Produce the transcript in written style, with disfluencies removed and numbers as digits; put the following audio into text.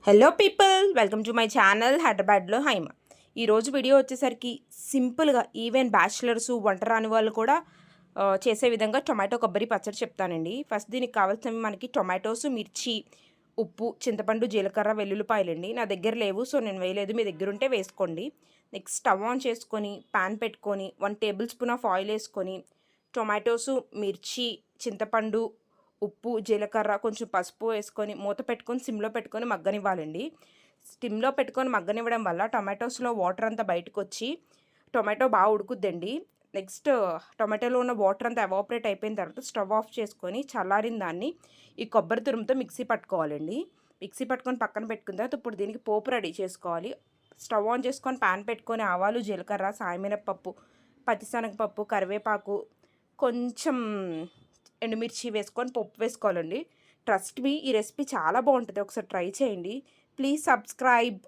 Hello people, welcome to my channel హైదరాబాద్లో హైమ. ఈరోజు video వచ్చేసరికి సింపుల్గా ఈవెన్ బ్యాచిలర్స్ వంట రాని వాళ్ళు కూడా చేసే విధంగా టొమాటో కొబ్బరి పచ్చడి చెప్తానండి. ఫస్ట్ దీనికి కావాల్సినవి మనకి టొమాటోస్, మిర్చి, ఉప్పు, చింతపండు, జీలకర్ర, వెల్లుల్లిపాయలండి. నా దగ్గర లేవు, సో నేను వేయలేదు. మీ దగ్గర ఉంటే వేసుకోండి. నెక్స్ట్ స్టవ్ ఆన్ చేసుకొని ప్యాన్ పెట్టుకొని 1 టేబుల్ స్పూన్ ఆఫ్ ఆయిల్ వేసుకొని టొమాటోసు, మిర్చి, చింతపండు, ఉప్పు, జీలకర్ర, కొంచెం పసుపు వేసుకొని మూత పెట్టుకొని సిమ్లో పెట్టుకొని మగ్గనివ్వాలండి. సిమ్లో పెట్టుకొని మగ్గనివ్వడం వల్ల టొమాటోస్లో వాటర్ అంతా బయటకు వచ్చి టొమాటో బాగా ఉడుకుద్దండి. నెక్స్ట్ టొమాటోలో ఉన్న వాటర్ అంతా ఎవాపరేట్ అయిపోయిన తర్వాత స్టవ్ ఆఫ్ చేసుకొని చల్లారిన దాన్ని ఈ కొబ్బరి తురుముతో మిక్సీ పట్టుకోవాలండి. మిక్సీ పట్టుకొని పక్కన పెట్టుకున్న తర్వాత ఇప్పుడు దీనికి పోపు రెడీ చేసుకోవాలి. స్టవ్ ఆన్ చేసుకొని ప్యాన్ పెట్టుకొని ఆవాలు, జీలకర్ర, సాయమినపప్పు, పచ్చిశనగపప్పు, కరివేపాకు, కొంచెం ఎండుమిర్చి వేసుకొని పప్పు వేసుకోవాలండి. ట్రస్ట్ మీ, ఈ రెసిపీ చాలా బాగుంటుంది, ఒకసారి ట్రై చేయండి. Please subscribe.